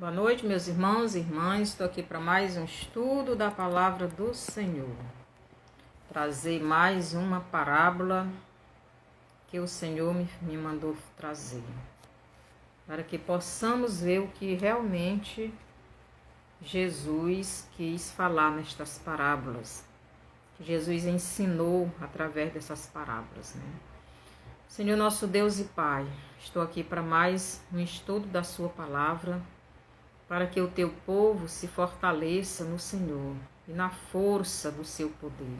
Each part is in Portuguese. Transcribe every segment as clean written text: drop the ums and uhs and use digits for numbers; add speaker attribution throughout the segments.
Speaker 1: Boa noite, meus irmãos e irmãs. Estou aqui para mais um estudo da palavra do Senhor. Trazer mais uma parábola que o Senhor me mandou trazer, para que possamos ver o que realmente Jesus quis falar nestas parábolas, que Jesus ensinou através dessas parábolas, né? Senhor nosso Deus e Pai, estou aqui para mais um estudo da sua palavra, para que o teu povo se fortaleça no Senhor e na força do seu poder.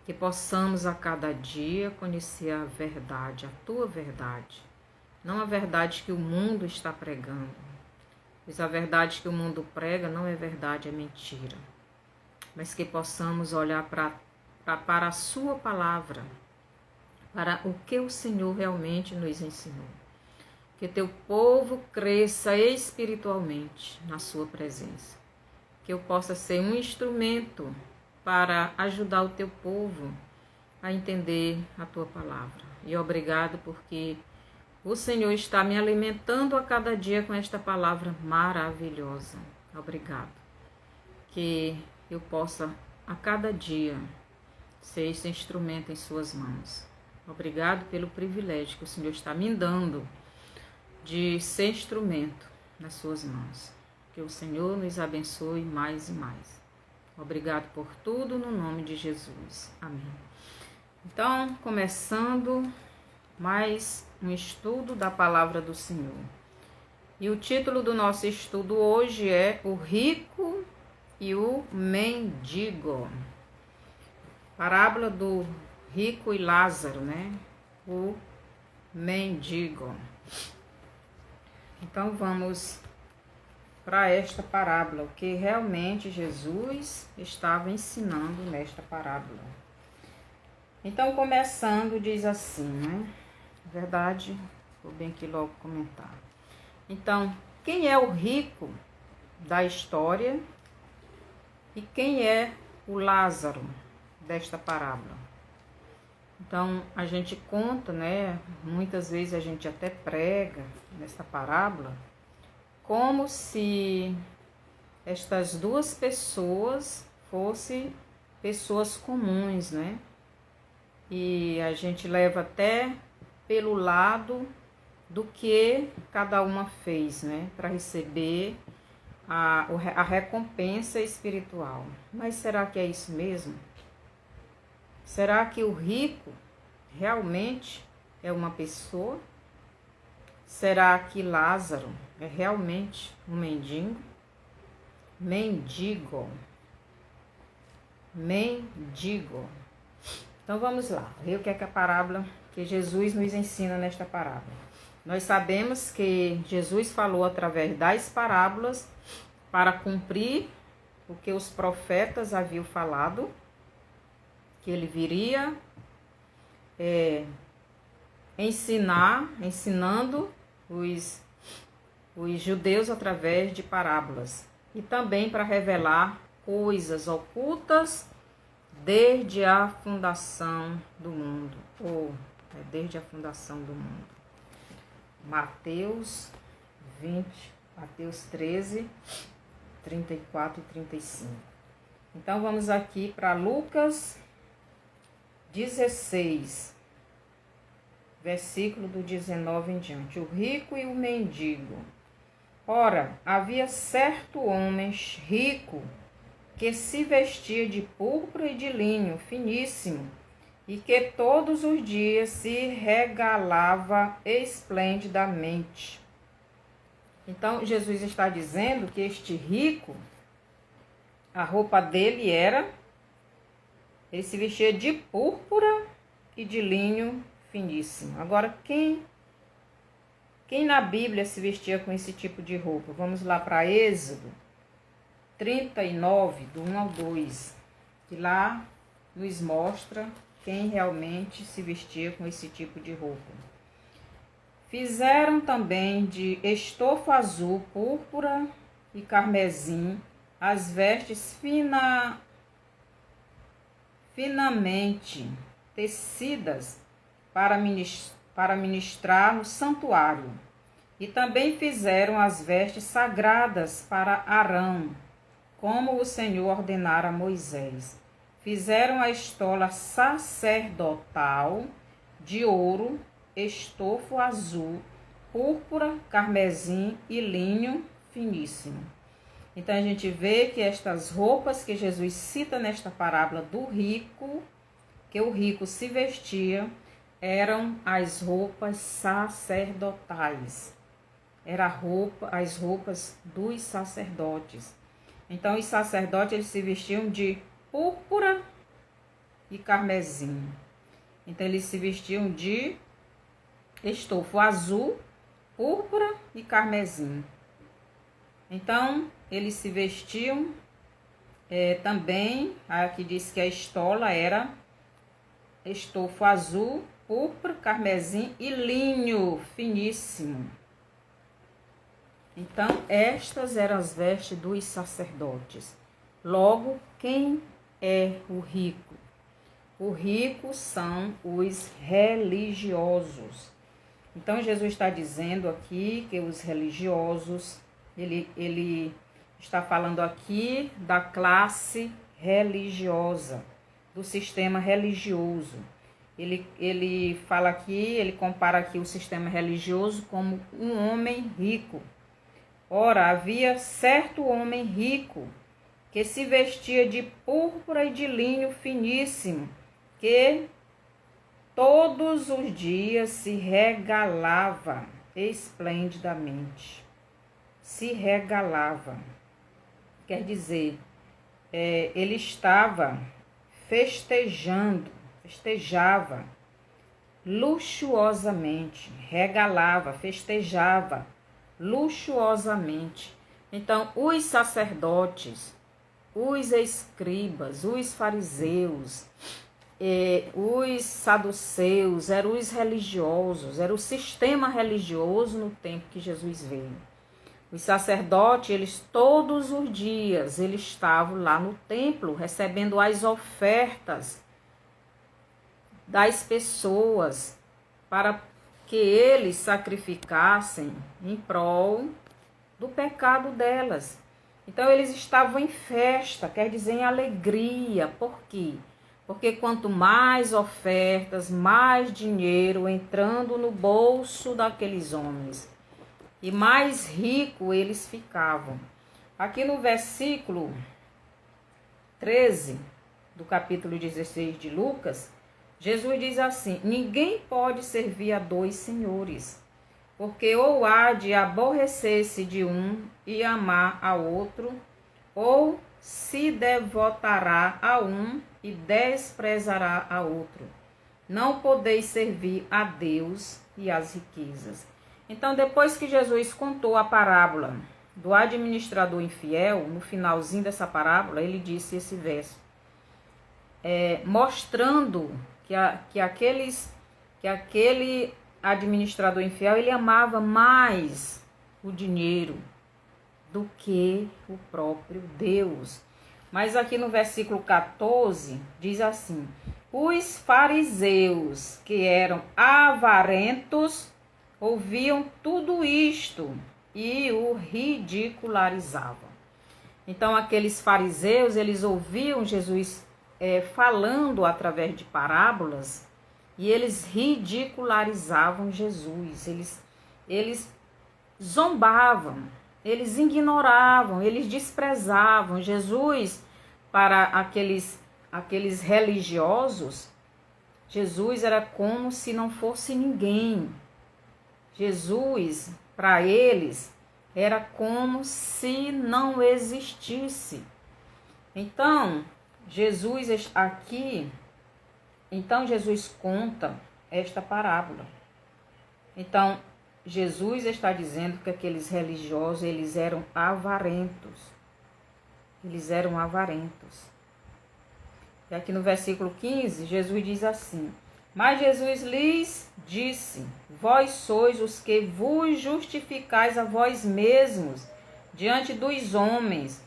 Speaker 1: Que possamos a cada dia conhecer a verdade, a tua verdade, não a verdade que o mundo está pregando, pois a verdade que o mundo prega não é verdade, é mentira. Mas que possamos olhar para a sua palavra, para o que o Senhor realmente nos ensinou. Que teu povo cresça espiritualmente na sua presença. Que eu possa ser um instrumento para ajudar o teu povo a entender a tua palavra. E obrigado porque o Senhor está me alimentando a cada dia com esta palavra maravilhosa. Obrigado. Que eu possa a cada dia ser esse instrumento em suas mãos. Obrigado pelo privilégio que o Senhor está me dando de ser instrumento nas suas mãos. Que o Senhor nos abençoe mais e mais. Obrigado por tudo, no nome de Jesus. Amém. Então, começando mais um estudo da palavra do Senhor. E o título do nosso estudo hoje é O Rico e o Mendigo. Parábola do rico e Lázaro, né? O mendigo. Então vamos para esta parábola, o que realmente Jesus estava ensinando nesta parábola. Então, começando, diz assim, né? Na verdade, vou bem aqui logo comentar. Então, quem é o rico da história e quem é o Lázaro desta parábola? Então, a gente conta, né? Muitas vezes a gente até prega nesta parábola como se estas duas pessoas fossem pessoas comuns, né? E a gente leva até pelo lado do que cada uma fez, né? Para receber a recompensa espiritual. Mas será que é isso mesmo? Será que o rico realmente é uma pessoa? Será que Lázaro é realmente um mendigo? Mendigo. Então vamos lá, ver o que é a parábola que Jesus nos ensina nesta parábola. Nós sabemos que Jesus falou através das parábolas para cumprir o que os profetas haviam falado, que ele viria ensinando os judeus através de parábolas e também para revelar coisas ocultas desde a fundação do mundo, desde a fundação do mundo. Mateus 13, 34 e 35. Então vamos aqui para Lucas 16, versículo do 19 em diante. O rico e o mendigo. Ora, havia certo homem rico que se vestia de púrpura e de linho finíssimo e que todos os dias se regalava esplendidamente. Então, Jesus está dizendo que este rico, a roupa dele ele se vestia de púrpura e de linho finíssimo. Agora, quem na Bíblia se vestia com esse tipo de roupa? Vamos lá para Êxodo 39, do 1 ao 2, que lá nos mostra quem realmente se vestia com esse tipo de roupa. Fizeram também de estofa azul, púrpura e carmesim as vestes finamente tecidas para ministrar no santuário. E também fizeram as vestes sagradas para Arão, como o Senhor ordenara a Moisés. Fizeram a estola sacerdotal de ouro, estofo azul, púrpura, carmesim e linho finíssimo. Então a gente vê que estas roupas que Jesus cita nesta parábola do rico, que o rico se vestia, eram as roupas sacerdotais. As roupas dos sacerdotes. Então os sacerdotes eles se vestiam de púrpura e carmesim. Então eles se vestiam de estofo azul, púrpura e carmesim. Então eles se vestiam também, aqui diz que a estola era estofo azul, púrpura, carmesim e linho finíssimo. Então, estas eram as vestes dos sacerdotes. Logo, quem é o rico? O rico são os religiosos. Então, Jesus está dizendo aqui que os religiosos, ele está falando aqui da classe religiosa, do sistema religioso. Ele fala aqui, ele compara aqui o sistema religioso como um homem rico. Ora, havia certo homem rico que se vestia de púrpura e de linho finíssimo, que todos os dias se regalava esplendidamente. Se regalava. Quer dizer, ele estava festejava luxuosamente, regalava, festejava luxuosamente. Então, os sacerdotes, os escribas, os fariseus, os saduceus, eram os religiosos, era o sistema religioso no tempo que Jesus veio. Os sacerdotes, eles todos os dias, eles estavam lá no templo recebendo as ofertas das pessoas para que eles sacrificassem em prol do pecado delas. Então eles estavam em festa, quer dizer em alegria. Por quê? Porque quanto mais ofertas, mais dinheiro entrando no bolso daqueles homens, e mais rico eles ficavam. Aqui no versículo 13 do capítulo 16 de Lucas, Jesus diz assim: ninguém pode servir a dois senhores, porque ou há de aborrecer-se de um e amar a outro, ou se devotará a um e desprezará a outro. Não podeis servir a Deus e às riquezas. Então, depois que Jesus contou a parábola do administrador infiel, no finalzinho dessa parábola, ele disse esse verso, mostrando que aquele administrador infiel, ele amava mais o dinheiro do que o próprio Deus. Mas aqui no versículo 14, diz assim: os fariseus, que eram avarentos, ouviam tudo isto e o ridicularizavam. Então, aqueles fariseus, eles ouviam Jesus falando através de parábolas, e eles ridicularizavam Jesus, eles zombavam, eles ignoravam, eles desprezavam Jesus. Para aqueles religiosos, Jesus era como se não fosse ninguém. Jesus, para eles, era como se não existisse. Então, Jesus conta esta parábola. Então, Jesus está dizendo que aqueles religiosos, eles eram avarentos. Eles eram avarentos. E aqui no versículo 15, Jesus diz assim: mas Jesus lhes disse: vós sois os que vos justificais a vós mesmos diante dos homens,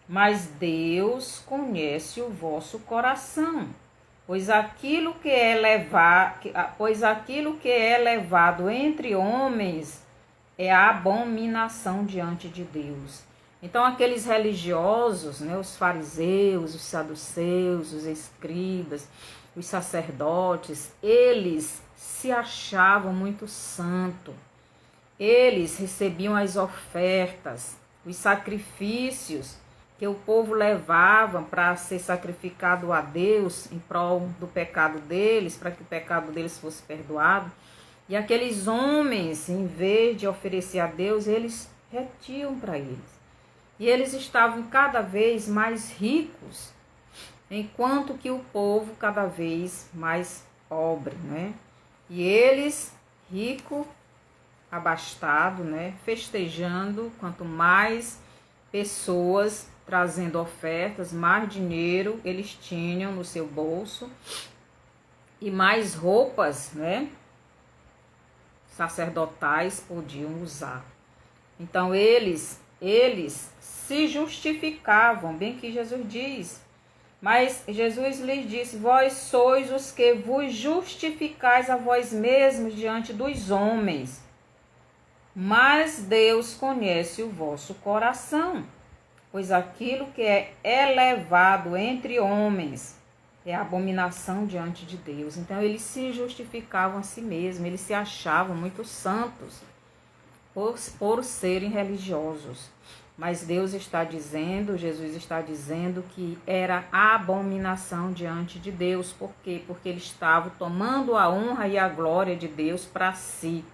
Speaker 1: mas Deus conhece o vosso coração, pois aquilo que é levado entre homens é a abominação diante de Deus. Então aqueles religiosos, né, os fariseus, os saduceus, os escribas, os sacerdotes, eles se achavam muito santos. Eles recebiam as ofertas, os sacrifícios que o povo levava para ser sacrificado a Deus em prol do pecado deles, para que o pecado deles fosse perdoado. E aqueles homens, em vez de oferecer a Deus, eles retiam para eles. E eles estavam cada vez mais ricos, enquanto que o povo cada vez mais pobre, né? E eles, rico, abastado, né? Festejando, quanto mais pessoas trazendo ofertas, mais dinheiro eles tinham no seu bolso e mais roupas, né, sacerdotais podiam usar. Então eles se justificavam, bem que Jesus diz. Mas Jesus lhes disse: vós sois os que vos justificais a vós mesmos diante dos homens, mas Deus conhece o vosso coração. Pois aquilo que é elevado entre homens é abominação diante de Deus. Então eles se justificavam a si mesmos, eles se achavam muito santos por serem religiosos. Mas Deus está dizendo, Jesus está dizendo que era abominação diante de Deus. Por quê? Porque eles estavam tomando a honra e a glória de Deus para si.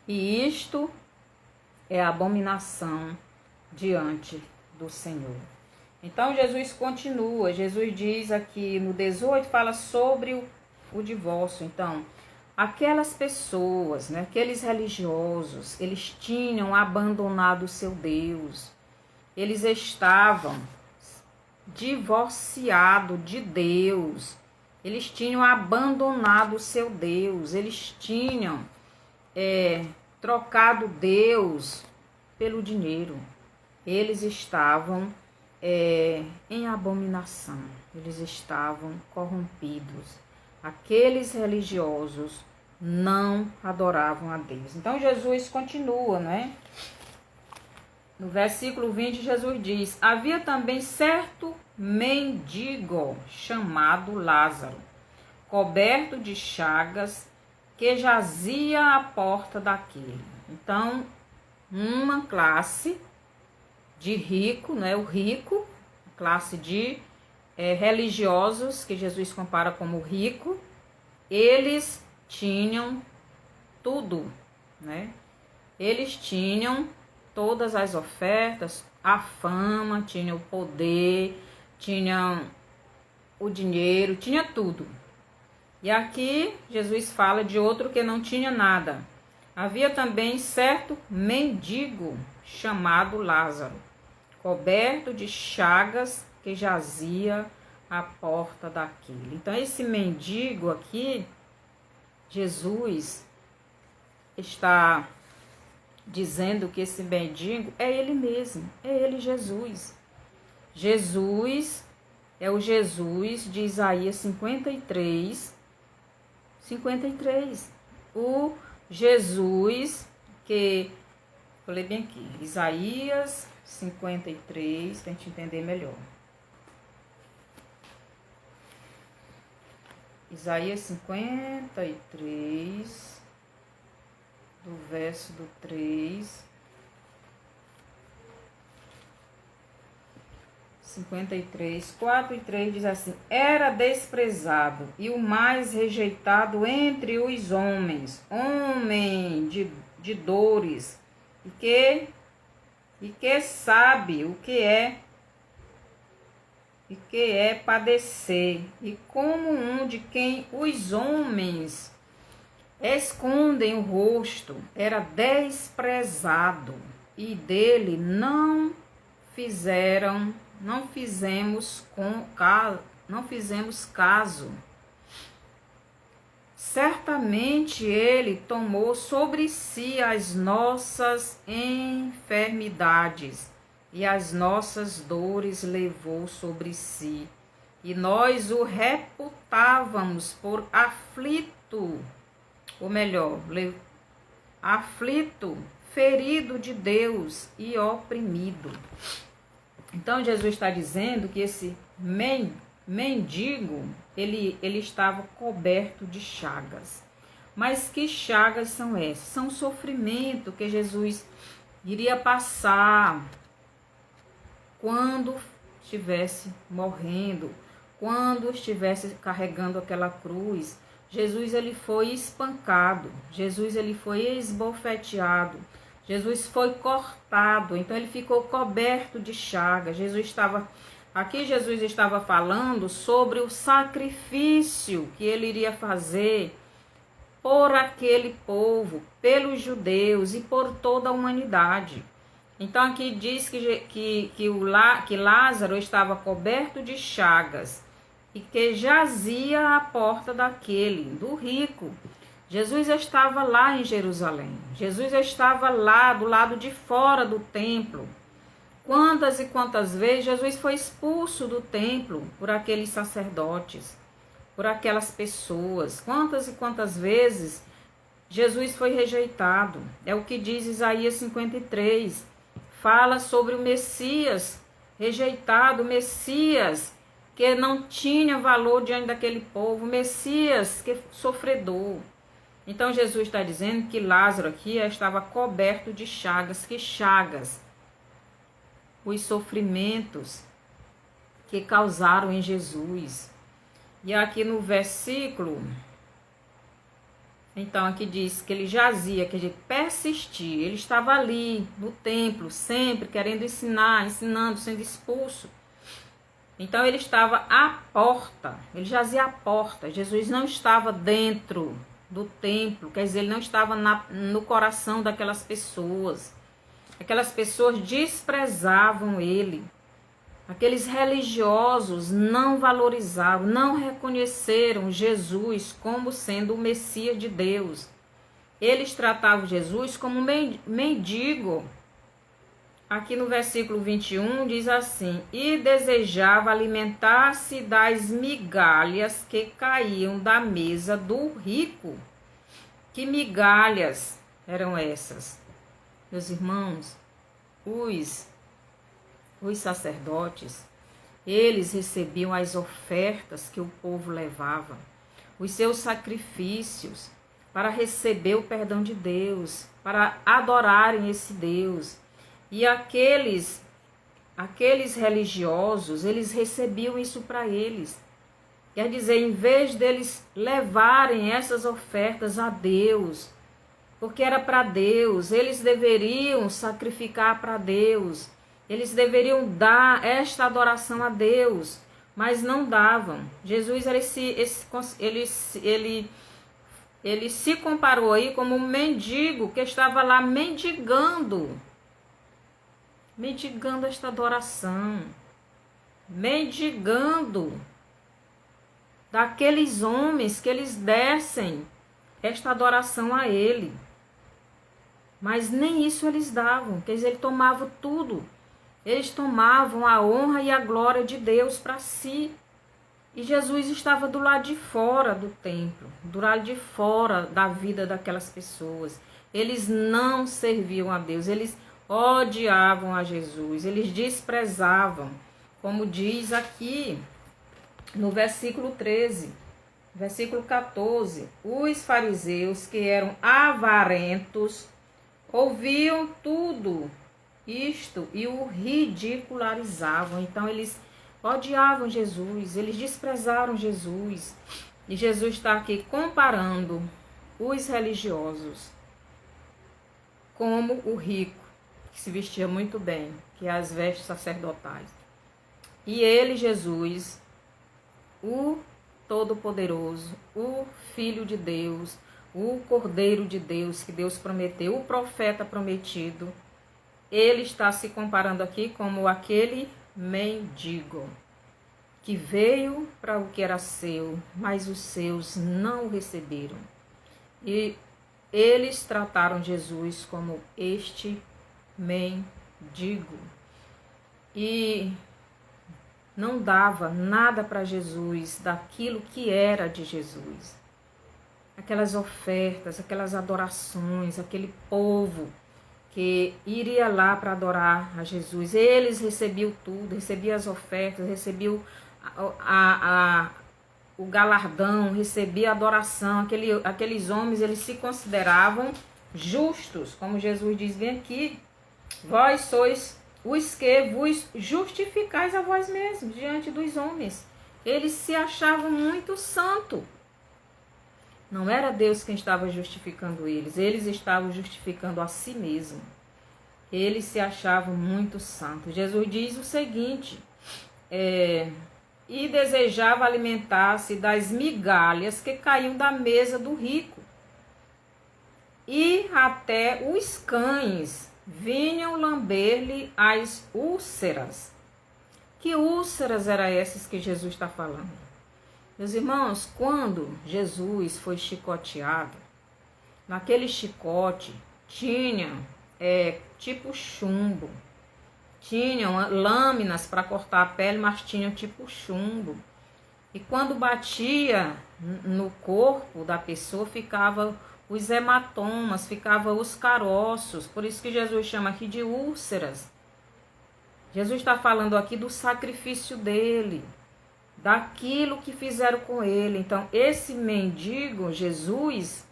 Speaker 1: E isto é abominação diante do Senhor. Então Jesus continua, Jesus diz aqui no 18, fala sobre o divórcio. Então, aquelas pessoas, né, aqueles religiosos, eles tinham abandonado o seu Deus, eles estavam divorciados de Deus, eles tinham abandonado o seu Deus, eles tinham trocado Deus pelo dinheiro. Eles estavam em abominação, eles estavam corrompidos. Aqueles religiosos não adoravam a Deus. Então Jesus continua, né? No versículo 20, Jesus diz: havia também certo mendigo chamado Lázaro, coberto de chagas, que jazia à porta daquele. Então, uma classe de rico, né? O rico, classe de religiosos, que Jesus compara como rico, eles tinham tudo, né? Eles tinham todas as ofertas, a fama, tinham o poder, tinham o dinheiro, tinha tudo. E aqui Jesus fala de outro que não tinha nada. Havia também certo mendigo chamado Lázaro, coberto de chagas, que jazia à porta daquele. Então esse mendigo aqui, Jesus está dizendo que esse mendigo é ele mesmo, é ele, Jesus. Jesus é o Jesus de Isaías 53. O Jesus que, falei bem aqui, Isaías 53, para a gente entender melhor. Isaías 53, do verso do 3. 53, 4 e 3 diz assim: era desprezado e o mais rejeitado entre os homens, homem de dores, e que sabe o que é padecer, e como um de quem os homens escondem o rosto, era desprezado, e dele não fizemos caso. Certamente ele tomou sobre si as nossas enfermidades e as nossas dores levou sobre si. E nós o reputávamos por aflito, ou melhor, aflito, ferido de Deus e oprimido. Então Jesus está dizendo que esse mendigo, ele estava coberto de chagas. Mas que chagas são essas? São o sofrimento que Jesus iria passar quando estivesse morrendo, quando estivesse carregando aquela cruz. Jesus, ele foi espancado, Jesus, ele foi esbofeteado, Jesus foi cortado, então ele ficou coberto de chagas. Aqui Jesus estava falando sobre o sacrifício que ele iria fazer por aquele povo, pelos judeus e por toda a humanidade. Então aqui diz que Lázaro estava coberto de chagas e que jazia à porta do rico. Jesus estava lá em Jerusalém. Jesus estava lá do lado de fora do templo. Quantas e quantas vezes Jesus foi expulso do templo por aqueles sacerdotes, por aquelas pessoas. Quantas e quantas vezes Jesus foi rejeitado. É o que diz Isaías 53. Fala sobre o Messias rejeitado, o Messias que não tinha valor diante daquele povo, o Messias que sofredor. Então Jesus está dizendo que Lázaro aqui estava coberto de chagas. Que chagas? Os sofrimentos que causaram em Jesus. E aqui no versículo, então aqui diz que ele jazia, que ele persistia, ele estava ali no templo, sempre querendo ensinando, sendo expulso. Então ele estava à porta, ele jazia à porta. Jesus não estava dentro do templo, quer dizer, ele não estava no coração daquelas pessoas. Aquelas pessoas desprezavam ele. Aqueles religiosos não valorizavam, não reconheceram Jesus como sendo o Messias de Deus. Eles tratavam Jesus como mendigo. Aqui no versículo 21 diz assim: e desejava alimentar-se das migalhas que caíam da mesa do rico. Que migalhas eram essas? Meus irmãos, os sacerdotes, eles recebiam as ofertas que o povo levava, os seus sacrifícios, para receber o perdão de Deus, para adorarem esse Deus. E aqueles religiosos, eles recebiam isso para eles. Quer dizer, em vez deles levarem essas ofertas a Deus, porque era para Deus, eles deveriam sacrificar para Deus, eles deveriam dar esta adoração a Deus, mas não davam. Jesus ele se comparou aí como um mendigo que estava lá mendigando esta adoração, mendigando daqueles homens que eles dessem esta adoração a ele. Mas nem isso eles davam, quer dizer, ele tomava tudo. Eles tomavam a honra e a glória de Deus para si. E Jesus estava do lado de fora do templo, do lado de fora da vida daquelas pessoas. Eles não serviam a Deus, eles odiavam a Jesus, eles desprezavam, como diz aqui no versículo 13, versículo 14. Os fariseus, que eram avarentos, ouviam tudo isto e o ridicularizavam. Então eles odiavam Jesus, eles desprezaram Jesus. E Jesus está aqui comparando os religiosos como o rico, que se vestia muito bem, que é as vestes sacerdotais. E ele, Jesus, o Todo-Poderoso, o Filho de Deus, o Cordeiro de Deus, que Deus prometeu, o profeta prometido, ele está se comparando aqui como aquele mendigo que veio para o que era seu, mas os seus não o receberam. E eles trataram Jesus como este mendigo. E não dava nada para Jesus daquilo que era de Jesus. Aquelas ofertas, aquelas adorações, aquele povo que iria lá para adorar a Jesus. Eles recebiam tudo, recebiam as ofertas, recebiam o galardão, recebiam a adoração. Aqueles homens, eles se consideravam justos, como Jesus diz bem aqui, vós sois os que vos justificais a vós mesmos diante dos homens. Eles se achavam muito santos. Não era Deus quem estava justificando eles estavam justificando a si mesmos. Eles se achavam muito santos. Jesus diz o seguinte, e desejava alimentar-se das migalhas que caíam da mesa do rico. E até os cães vinham lamber-lhe as úlceras. Que úlceras eram essas que Jesus está falando? Meus irmãos, quando Jesus foi chicoteado, naquele chicote tinha tipo chumbo, tinham lâminas para cortar a pele, mas tinham tipo chumbo. E quando batia no corpo da pessoa, ficava os hematomas, ficava os caroços. Por isso que Jesus chama aqui de úlceras. Jesus está falando aqui do sacrifício dele, daquilo que fizeram com ele. Então, esse mendigo, Jesus,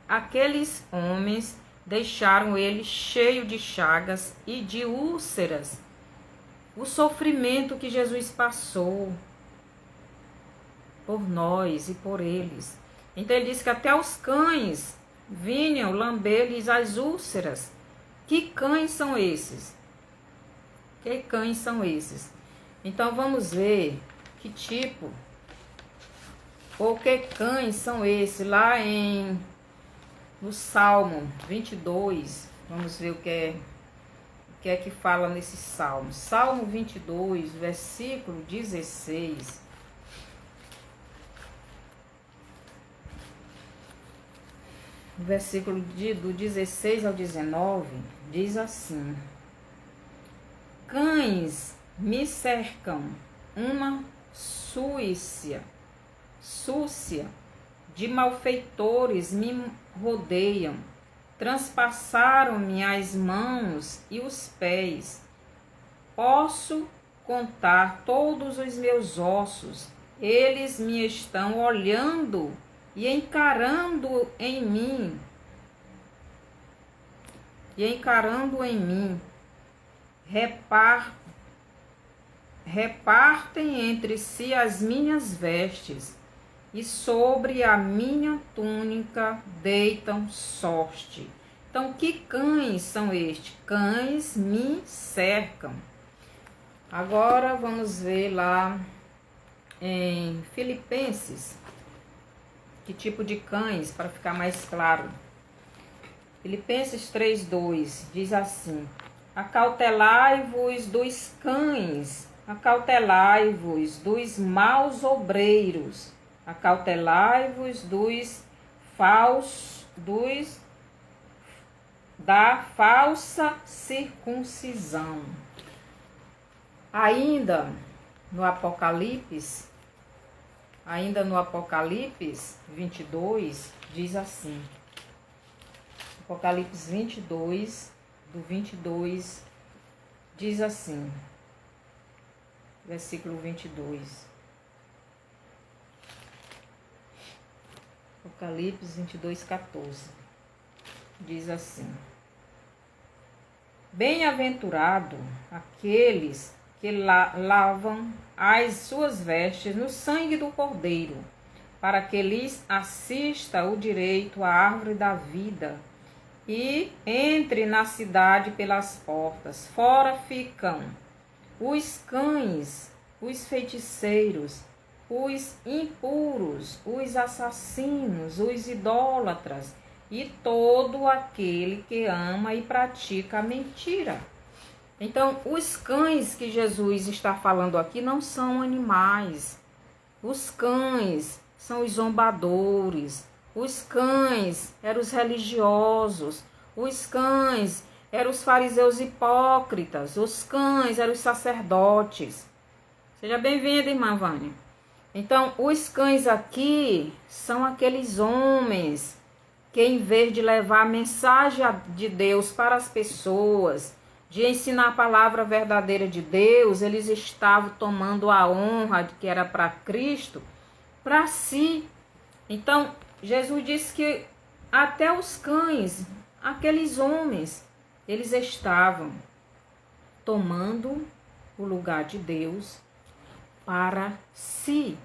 Speaker 1: aqueles homens deixaram ele cheio de chagas e de úlceras. O sofrimento que Jesus passou por nós e por eles. Então ele diz que até os cães vinham lamber-lhes as úlceras. Que cães são esses? Que cães são esses? Então vamos ver que tipo ou que cães são esses lá no Salmo 22. Vamos ver o que é que fala nesse salmo. Salmo 22, versículo 16. O versículo do 16 ao 19 diz assim: cães me cercam, uma súcia de malfeitores me rodeiam, transpassaram-me as mãos e os pés. Posso contar todos os meus ossos, eles me estão olhando e encarando em mim. Repartem entre si as minhas vestes, e sobre a minha túnica deitam sorte. Então, que cães são estes? Cães me cercam. Agora vamos ver lá em Filipenses, que tipo de cães, para ficar mais claro. Filipenses 3:2 diz assim: acautelai-vos dos cães, acautelai-vos dos maus obreiros, acautelai-vos da falsa circuncisão. Ainda no Apocalipse 22, diz assim. Apocalipse 22, do 22, diz assim, versículo 22. Apocalipse 22, 14. Diz assim: bem-aventurado aqueles que lavam as suas vestes no sangue do Cordeiro, para que lhes assista o direito à árvore da vida e entre na cidade pelas portas. Fora ficam os cães, os feiticeiros, os impuros, os assassinos, os idólatras e todo aquele que ama e pratica a mentira. Então, os cães que Jesus está falando aqui não são animais. Os cães são os zombadores. Os cães eram os religiosos. Os cães eram os fariseus hipócritas. Os cães eram os sacerdotes. Seja bem-vinda, irmã Vânia. Então, os cães aqui são aqueles homens que em vez de levar a mensagem de Deus para as pessoas, de ensinar a palavra verdadeira de Deus, eles estavam tomando a honra que era para Cristo, para si. Então, Jesus disse que até os cães, aqueles homens, eles estavam tomando o lugar de Deus para si.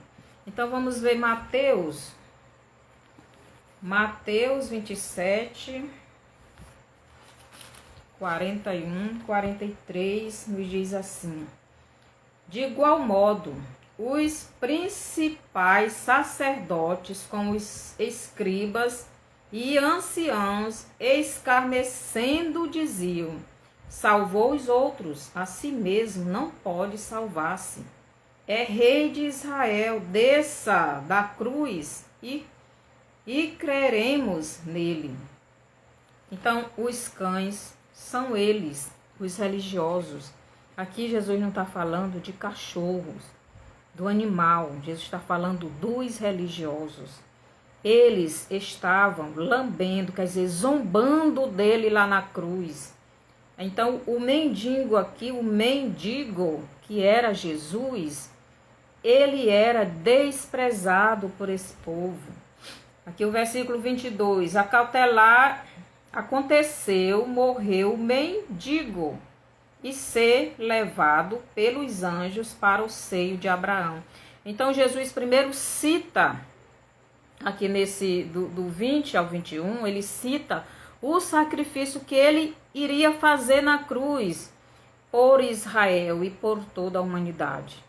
Speaker 1: Então, vamos ver Mateus 27, 41, 43, nos diz assim: de igual modo, os principais sacerdotes, como os escribas e anciãos, escarnecendo, diziam: salvou os outros, a si mesmo não pode salvar-se. É rei de Israel, desça da cruz e creremos nele. Então, os cães são eles, os religiosos. Aqui Jesus não está falando de cachorros, do animal. Jesus está falando dos religiosos. Eles estavam lambendo, quer dizer, zombando dele lá na cruz. Então, o mendigo aqui, o mendigo que era Jesus, ele era desprezado por esse povo. Aqui o versículo 22, aconteceu, morreu o mendigo e ser levado pelos anjos para o seio de Abraão. Então Jesus primeiro cita, aqui do 20 ao 21, ele cita o sacrifício que ele iria fazer na cruz por Israel e por toda a humanidade.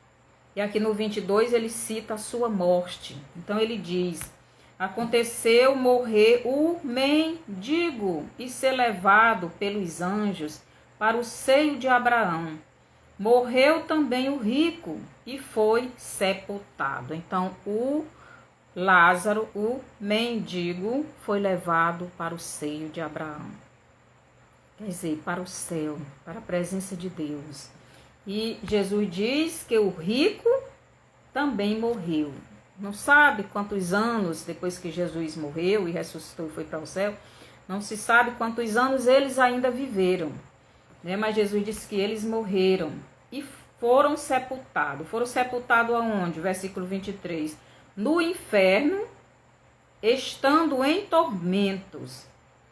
Speaker 1: E aqui no 22 ele cita a sua morte. Então ele diz: aconteceu morrer o mendigo e ser levado pelos anjos para o seio de Abraão. Morreu também o rico e foi sepultado. Então o Lázaro, o mendigo, foi levado para o seio de Abraão. Quer dizer, para o céu, para a presença de Deus. E Jesus diz que o rico também morreu. Não sabe quantos anos depois que Jesus morreu e ressuscitou e foi para o céu, não se sabe quantos anos eles ainda viveram, né? Mas Jesus disse que eles morreram e foram sepultados. Foram sepultados aonde? Versículo 23. No inferno, estando em tormentos,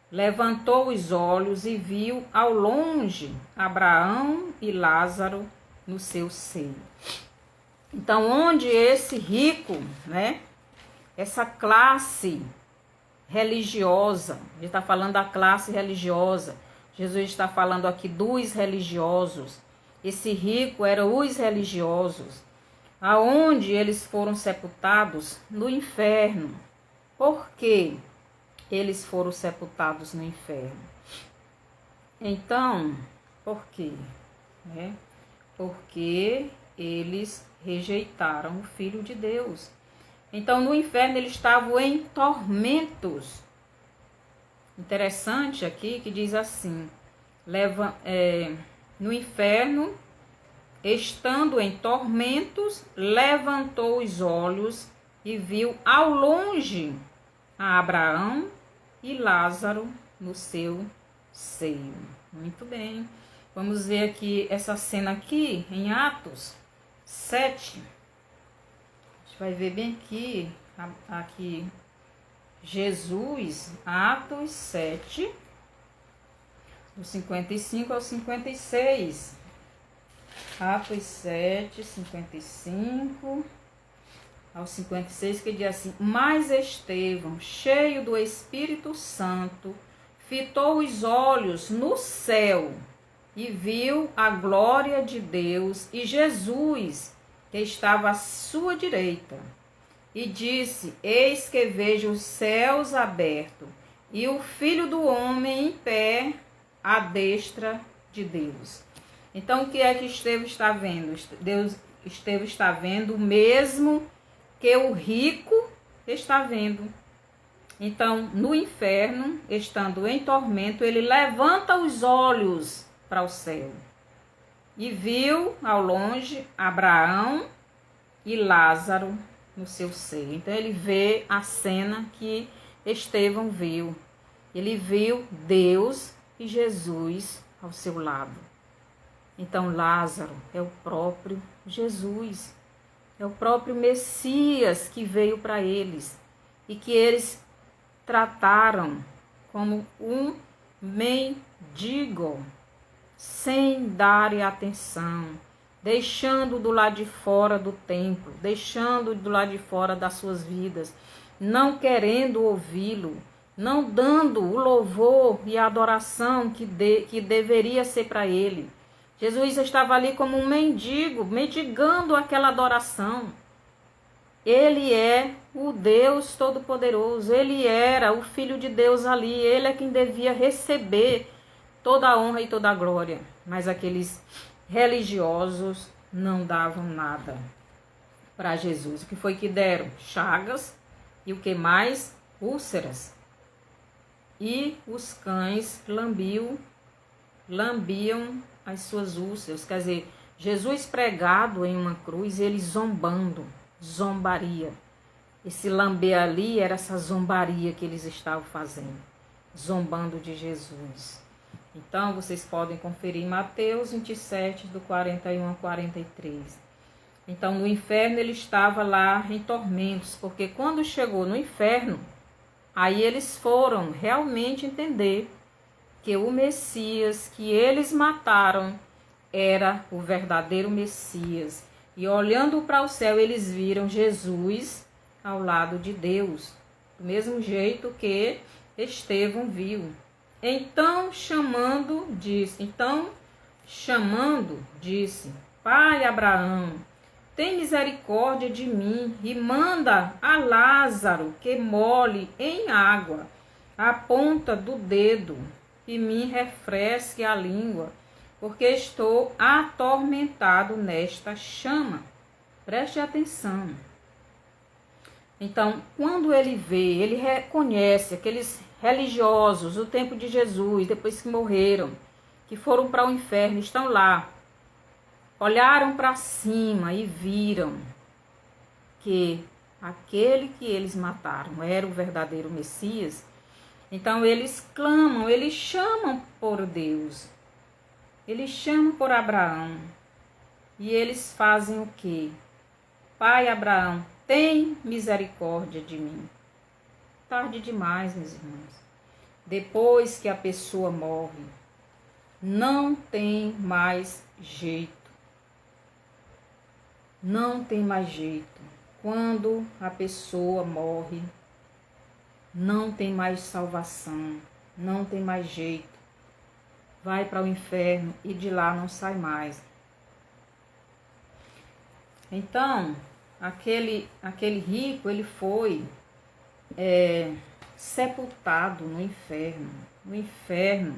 Speaker 1: levantou os olhos e viu ao longe Abraão e Lázaro no seu seio. Então, onde esse rico, né, essa classe religiosa, a gente está falando da classe religiosa, Jesus está falando aqui dos religiosos, esse rico era os religiosos, aonde eles foram sepultados? No inferno. Por quê? Eles foram sepultados no inferno. Então, por quê? Né? Porque eles rejeitaram o Filho de Deus. Então, no inferno, eles estavam em tormentos. Interessante aqui que diz assim: no inferno, estando em tormentos, levantou os olhos e viu ao longe a Abraão e Lázaro no seu seio. Muito bem. Vamos ver aqui essa cena aqui em Atos 7. A gente vai ver bem aqui Jesus, Atos 7, do 55 ao 56. Atos 7, 55 ao 56, que diz assim: mas Estevão, cheio do Espírito Santo, fitou os olhos no céu e viu a glória de Deus e Jesus, que estava à sua direita. E disse: eis que vejo os céus abertos e o Filho do Homem em pé à destra de Deus. Então, o que é que Estevão está vendo? Estevão está vendo o mesmo que o rico está vendo. Então, no inferno, estando em tormento, ele levanta os olhos para o céu e viu ao longe Abraão e Lázaro no seu seio. Então, ele vê a cena que Estevão viu. Ele viu Deus e Jesus ao seu lado. Então Lázaro é o próprio Jesus, é o próprio Messias que veio para eles e que eles trataram como um mendigo, sem darem atenção, deixando do lado de fora do templo, deixando do lado de fora das suas vidas, não querendo ouvi-lo, não dando o louvor e a adoração que deveria ser para ele. Jesus estava ali como um mendigo, mendigando aquela adoração. Ele é o Deus Todo-Poderoso, ele era o Filho de Deus ali, ele é quem devia receber toda a honra e toda a glória. Mas aqueles religiosos não davam nada para Jesus. O que foi que deram? Chagas e o que mais? Úlceras. E os cães lambiam as suas úlceras. Quer dizer, Jesus pregado em uma cruz, ele zombando, zombaria. Esse lamber ali era essa zombaria que eles estavam fazendo, zombando de Jesus. Então, vocês podem conferir em Mateus 27, do 41 a 43. Então, no inferno ele estava lá em tormentos, porque quando chegou no inferno, aí eles foram realmente entender que o Messias que eles mataram era o verdadeiro Messias. E olhando para o céu, eles viram Jesus ao lado de Deus, do mesmo jeito que Estevão viu. Então chamando, disse: Pai Abraão, tem misericórdia de mim e manda a Lázaro que molhe em água a ponta do dedo e me refresque a língua, porque estou atormentado nesta chama. Preste atenção. Então, quando ele vê, ele reconhece aqueles religiosos do tempo de Jesus, depois que morreram, que foram para o inferno, estão lá, olharam para cima e viram que aquele que eles mataram era o verdadeiro Messias. Então eles clamam, eles chamam por Deus, eles chamam por Abraão. E eles fazem o quê? Pai Abraão, tem misericórdia de mim. Tarde demais, meus irmãos. Depois que a pessoa morre, não tem mais jeito. Não tem mais jeito. Quando a pessoa morre, não tem mais salvação, não tem mais jeito. Vai para o inferno e de lá não sai mais. Então, aquele rico, ele foi sepultado no inferno. No inferno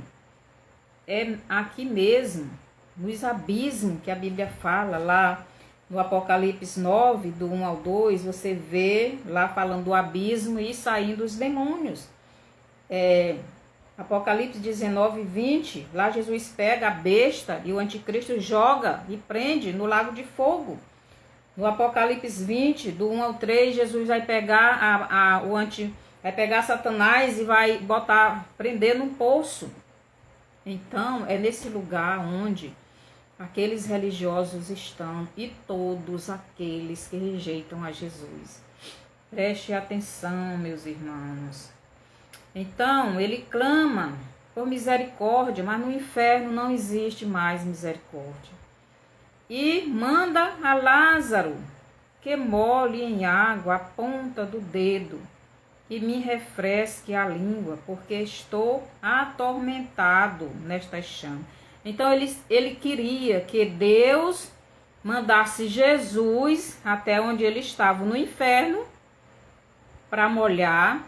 Speaker 1: é aqui mesmo, nos abismos que a Bíblia fala, lá no Apocalipse 9, do 1 ao 2, você vê lá falando do abismo e saindo os demônios. Apocalipse 19, 20, lá Jesus pega a besta e o anticristo joga e prende no lago de fogo. No Apocalipse 20, do 1 ao 3, Jesus vai pegar vai pegar Satanás e vai prender num poço. Então, é nesse lugar onde aqueles religiosos estão e todos aqueles que rejeitam a Jesus. Preste atenção, meus irmãos. Então, ele clama por misericórdia, mas no inferno não existe mais misericórdia. E manda a Lázaro que molhe em água a ponta do dedo e me refresque a língua, porque estou atormentado nestas chamas. Então ele queria que Deus mandasse Jesus até onde ele estava, no inferno, para molhar,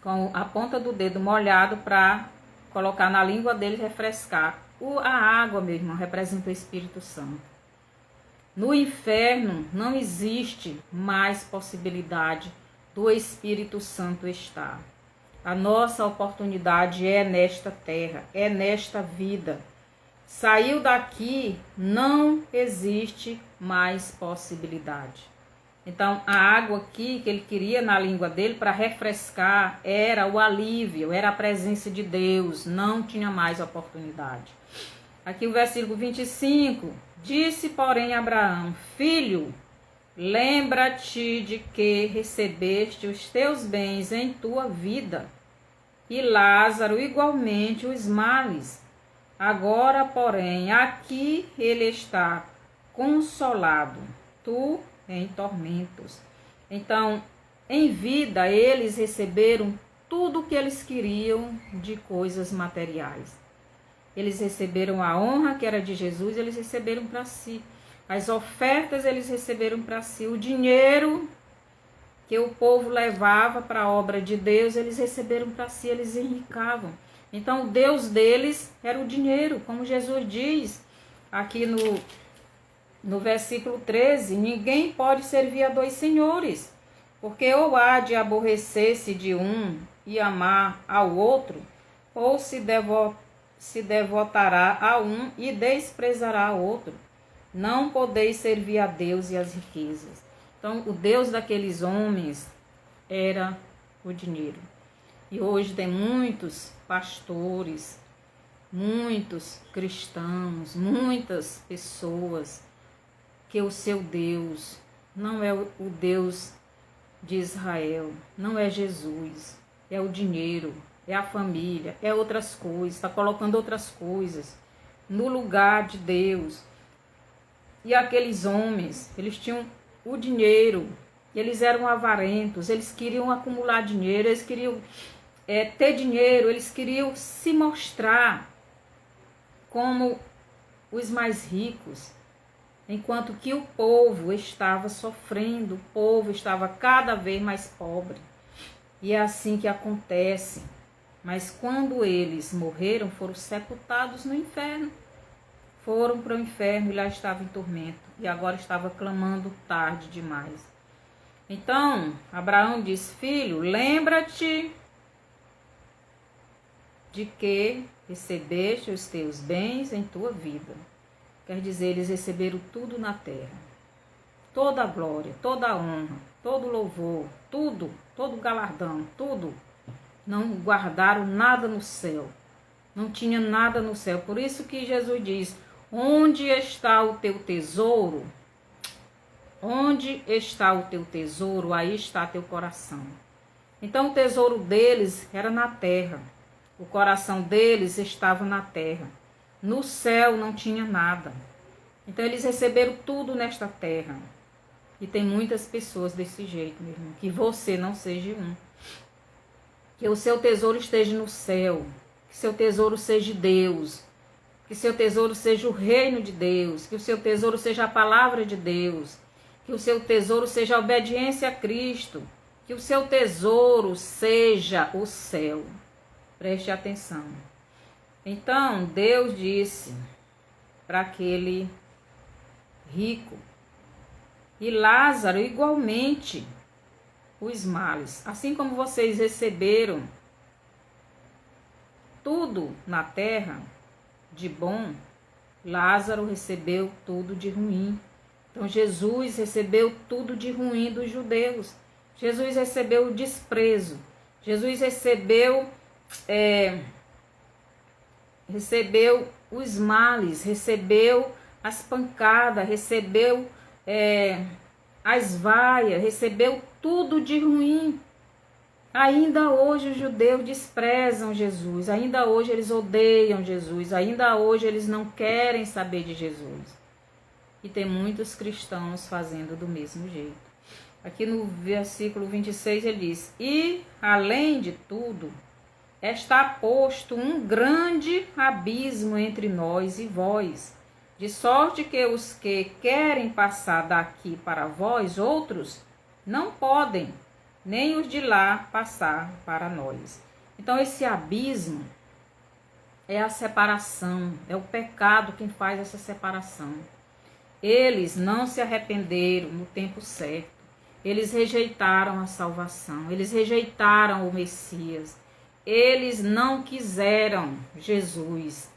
Speaker 1: com a ponta do dedo molhado, para colocar na língua dele e refrescar. A água, meu irmão, representa o Espírito Santo. No inferno não existe mais possibilidade do Espírito Santo estar. A nossa oportunidade é nesta terra, é nesta vida. Saiu daqui, não existe mais possibilidade. Então, a água aqui que ele queria na língua dele para refrescar era o alívio, era a presença de Deus, não tinha mais oportunidade. Aqui o versículo 25, disse porém Abraão, filho, lembra-te de que recebeste os teus bens em tua vida, e Lázaro igualmente os males. Agora, porém, aqui ele está consolado, tu em tormentos. Então, em vida, eles receberam tudo o que eles queriam de coisas materiais. Eles receberam a honra que era de Jesus, eles receberam para si. As ofertas eles receberam para si. O dinheiro que o povo levava para a obra de Deus, eles receberam para si, eles enricavam. Então, o Deus deles era o dinheiro, como Jesus diz aqui no versículo 13, ninguém pode servir a dois senhores, porque ou há de aborrecer-se de um e amar ao outro, ou se devotará a um e desprezará ao outro. Não podeis servir a Deus e as riquezas. Então, o Deus daqueles homens era o dinheiro. E hoje tem muitos pastores, muitos cristãos, muitas pessoas que o seu Deus não é o Deus de Israel, não é Jesus, é o dinheiro, é a família, é outras coisas, está colocando outras coisas no lugar de Deus. E aqueles homens, eles tinham o dinheiro, eles eram avarentos, eles queriam acumular dinheiro, eles queriam ter dinheiro, eles queriam se mostrar como os mais ricos. Enquanto que o povo estava sofrendo, o povo estava cada vez mais pobre. E é assim que acontece. Mas quando eles morreram, foram sepultados no inferno. Foram para o inferno e lá estavam em tormento. E agora estava clamando tarde demais. Então, Abraão diz, filho, lembra-te de que recebeste os teus bens em tua vida. Quer dizer, eles receberam tudo na terra. Toda a glória, toda a honra, todo o louvor, tudo, todo o galardão, tudo. Não guardaram nada no céu. Não tinha nada no céu. Por isso que Jesus diz, onde está o teu tesouro? Onde está o teu tesouro, aí está teu coração. Então o tesouro deles era na terra. O coração deles estava na terra. No céu não tinha nada. Então eles receberam tudo nesta terra. E tem muitas pessoas desse jeito, meu irmão. Que você não seja um. Que o seu tesouro esteja no céu. Que seu tesouro seja Deus. Que seu tesouro seja o reino de Deus. Que o seu tesouro seja a palavra de Deus. Que o seu tesouro seja a obediência a Cristo. Que o seu tesouro seja o céu. Preste atenção. Então, Deus disse para aquele rico, e Lázaro igualmente os males. Assim como vocês receberam tudo na terra de bom, Lázaro recebeu tudo de ruim. Então, Jesus recebeu tudo de ruim dos judeus. Jesus recebeu o desprezo. Jesus recebeu os males, recebeu as pancadas, recebeu as vaias, recebeu tudo de ruim. Ainda hoje os judeus desprezam Jesus, ainda hoje eles odeiam Jesus, ainda hoje eles não querem saber de Jesus. E tem muitos cristãos fazendo do mesmo jeito. Aqui no versículo 26 ele diz, e além de tudo, está posto um grande abismo entre nós e vós, de sorte que os que querem passar daqui para vós outros, não podem, nem os de lá passar para nós. Então esse abismo é a separação, é o pecado quem faz essa separação. Eles não se arrependeram no tempo certo, eles rejeitaram a salvação, eles rejeitaram o Messias, eles não quiseram Jesus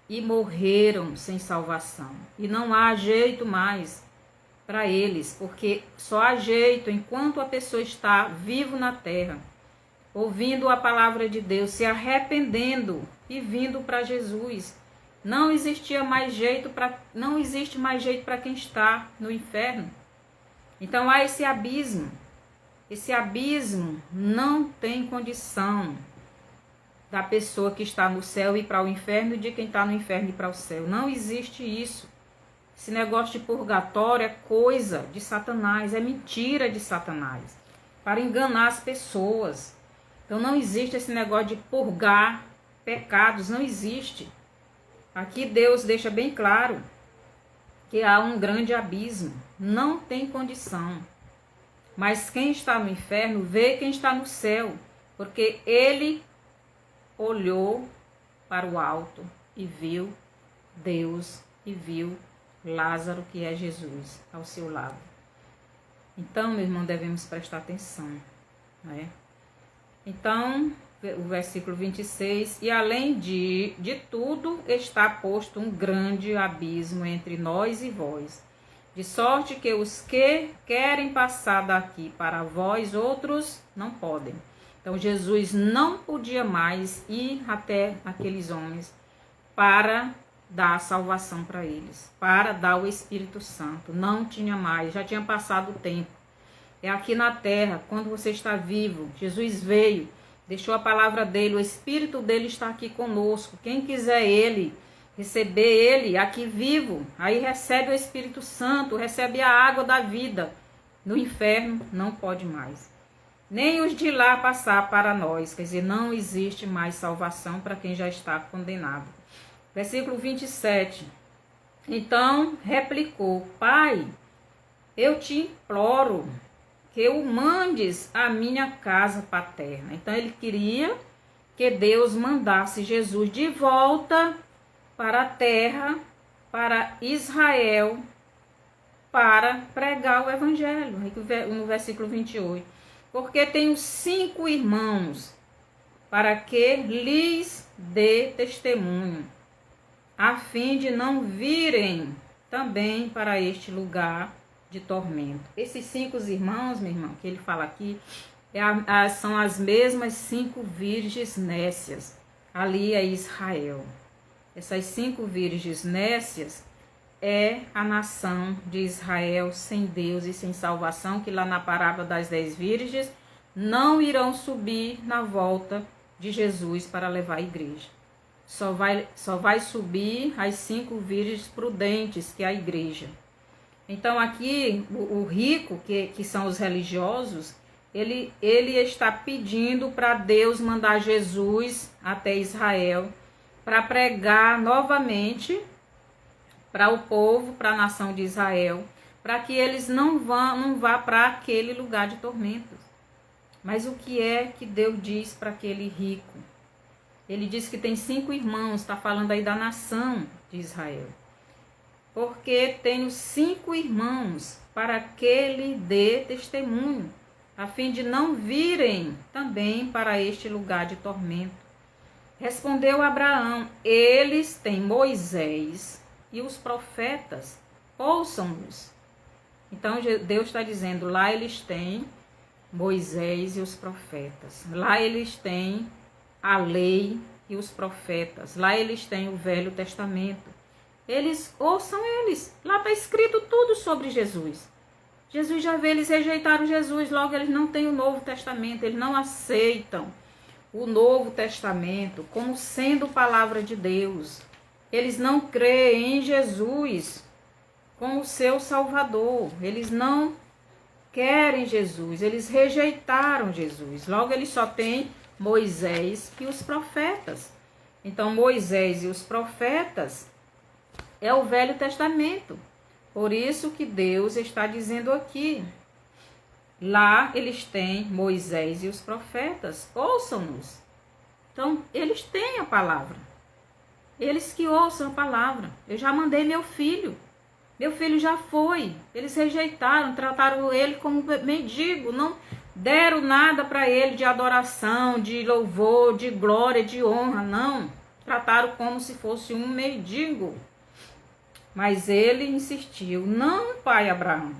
Speaker 1: e morreram sem salvação. E não há jeito mais para eles, porque só há jeito enquanto a pessoa está vivo na terra, ouvindo a palavra de Deus, se arrependendo e vindo para Jesus. Não existe mais jeito para quem está no inferno. Então há esse abismo. Esse abismo não tem condição da pessoa que está no céu ir para o inferno e de quem está no inferno ir para o céu. Não existe isso. Esse negócio de purgatório é coisa de Satanás, é mentira de Satanás, para enganar as pessoas. Então não existe esse negócio de purgar pecados, não existe. Aqui Deus deixa bem claro que há um grande abismo, não tem condição. Mas quem está no inferno vê quem está no céu, porque ele olhou para o alto e viu Deus e viu Lázaro, que é Jesus, ao seu lado. Então, meu irmão, devemos prestar atenção, não é? Então, o versículo 26, e além de tudo está posto um grande abismo entre nós e vós, de sorte que os que querem passar daqui para vós, outros não podem. Então, Jesus não podia mais ir até aqueles homens para dar a salvação para eles, para dar o Espírito Santo. Não tinha mais, já tinha passado o tempo. É aqui na terra, quando você está vivo, Jesus veio, deixou a palavra dele, o Espírito dele está aqui conosco. Quem quiser receber ele aqui vivo, aí recebe o Espírito Santo, recebe a água da vida. No inferno não pode mais. Nem os de lá passar para nós, quer dizer, não existe mais salvação para quem já está condenado. Versículo 27. Então replicou: Pai, eu te imploro que o mandes à minha casa paterna. Então ele queria que Deus mandasse Jesus de volta para a terra, para Israel, para pregar o evangelho, no versículo 28. Porque tenho 5 irmãos, para que lhes dê testemunho, a fim de não virem também para este lugar de tormento. Esses 5 irmãos, meu irmão, que ele fala aqui, são as mesmas 5 virgens nécias, ali é Israel. Essas 5 virgens nécias é a nação de Israel sem Deus e sem salvação, que lá na parábola das 10 virgens não irão subir na volta de Jesus para levar a igreja. Só vai subir as 5 virgens prudentes, que é a igreja. Então aqui o rico, que são os religiosos, ele está pedindo para Deus mandar Jesus até Israel para pregar novamente para o povo, para a nação de Israel, para que eles não vá para aquele lugar de tormentos. Mas o que é que Deus diz para aquele rico? Ele diz que tem 5 irmãos, está falando aí da nação de Israel. Porque tenho 5 irmãos, para que lhe dê testemunho, a fim de não virem também para este lugar de tormento. Respondeu Abraão: eles têm Moisés e os profetas, ouçam-nos. Então Deus está dizendo, lá eles têm Moisés e os profetas. Lá eles têm a lei e os profetas. Lá eles têm o Velho Testamento. Ouçam eles. Lá está escrito tudo sobre Jesus. Jesus já vê, eles rejeitaram Jesus, logo eles não têm o Novo Testamento, eles não aceitam o Novo Testamento como sendo palavra de Deus. Eles não creem em Jesus como seu Salvador. Eles não querem Jesus, eles rejeitaram Jesus. Logo eles só têm Moisés e os profetas. Então Moisés e os profetas é o Velho Testamento. Por isso que Deus está dizendo aqui, lá eles têm Moisés e os profetas, ouçam-nos. Então eles têm a palavra. Eles que ouçam a palavra. Eu já mandei meu filho já foi. Eles rejeitaram, trataram ele como mendigo, não deram nada para ele de adoração, de louvor, de glória, de honra, não. Trataram como se fosse um mendigo. Mas ele insistiu: não, pai Abraão.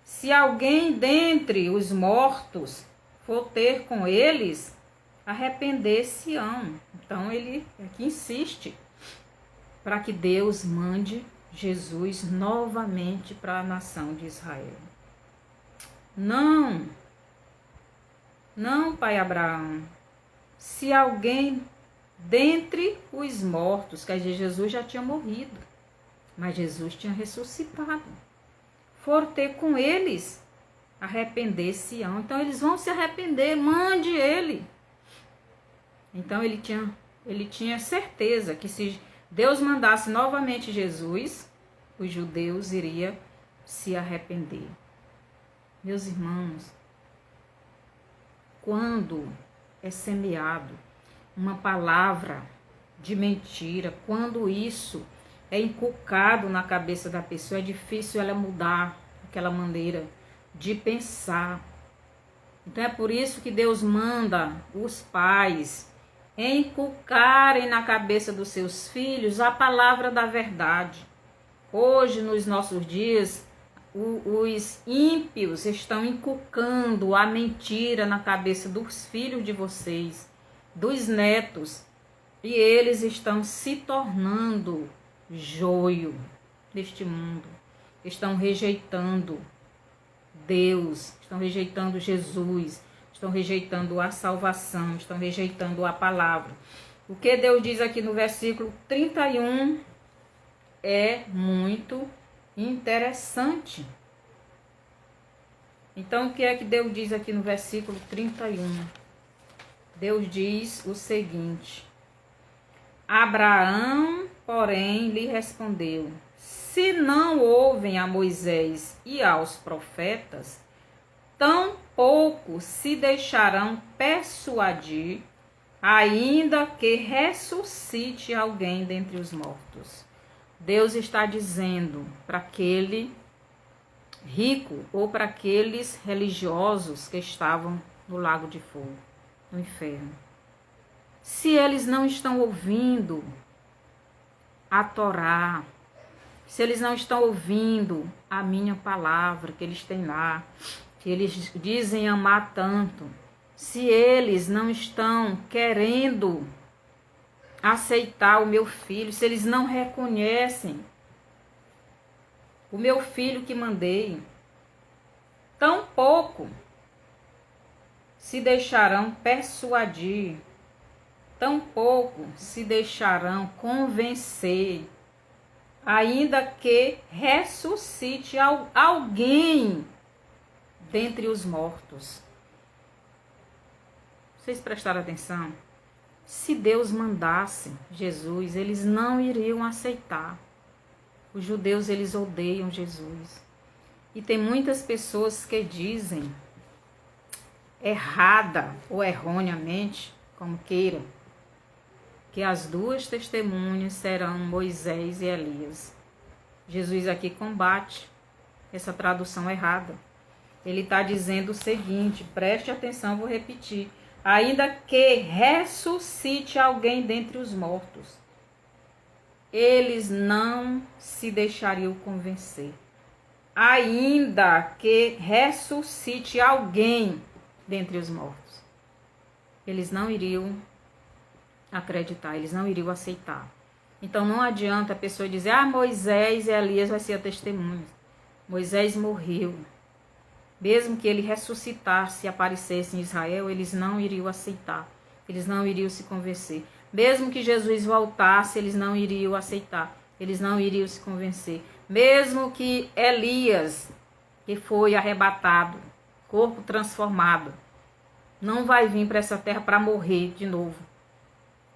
Speaker 1: Se alguém dentre os mortos for ter com eles, arrepender-se-ão. Então ele aqui insiste para que Deus mande Jesus novamente para a nação de Israel. Não, não, pai Abraão. Se alguém dentre os mortos, quer dizer, Jesus já tinha morrido, mas Jesus tinha ressuscitado, for ter com eles, arrepender-se-ão. Então eles vão se arrepender, mande ele. Então ele tinha certeza que se Deus mandasse novamente Jesus, os judeus iriam se arrepender. Meus irmãos, quando é semeado uma palavra de mentira, quando isso é inculcado na cabeça da pessoa, é difícil ela mudar aquela maneira de pensar. Então é por isso que Deus manda os pais inculcarem na cabeça dos seus filhos a palavra da verdade. Hoje, nos nossos dias, os ímpios estão inculcando a mentira na cabeça dos filhos de vocês, dos netos, e eles estão se tornando joio deste mundo, estão rejeitando Deus, estão rejeitando Jesus, estão rejeitando a salvação, estão rejeitando a palavra. O que Deus diz aqui no versículo 31 é muito interessante. Então, o que é que Deus diz aqui no versículo 31? Deus diz o seguinte: Abraão, porém, lhe respondeu: se não ouvem a Moisés e aos profetas, tampouco se deixarão persuadir, ainda que ressuscite alguém dentre os mortos. Deus está dizendo para aquele rico ou para aqueles religiosos que estavam no lago de fogo, no inferno. Se eles não estão ouvindo a Torá, se eles não estão ouvindo a minha palavra que eles têm lá, que eles dizem amar tanto, se eles não estão querendo aceitar o meu filho, se eles não reconhecem o meu filho que mandei, tampouco se deixarão persuadir, tampouco se deixarão convencer, ainda que ressuscite alguém dentre os mortos. Vocês prestaram atenção? Se Deus mandasse Jesus, eles não iriam aceitar. Os judeus, eles odeiam Jesus. E tem muitas pessoas que dizem, errada ou erroneamente, como queira, que as duas testemunhas serão Moisés e Elias. Jesus aqui combate essa tradução errada. Ele está dizendo o seguinte, preste atenção, vou repetir. Ainda que ressuscite alguém dentre os mortos, eles não se deixariam convencer. Ainda que ressuscite alguém dentre os mortos, eles não iriam acreditar, eles não iriam aceitar. Então não adianta a pessoa dizer, Moisés e Elias vai ser a testemunha. Moisés morreu. Mesmo que ele ressuscitasse e aparecesse em Israel, eles não iriam aceitar, eles não iriam se convencer. Mesmo que Jesus voltasse, eles não iriam aceitar, eles não iriam se convencer. Mesmo que Elias, que foi arrebatado, corpo transformado, não vai vir para essa terra para morrer de novo.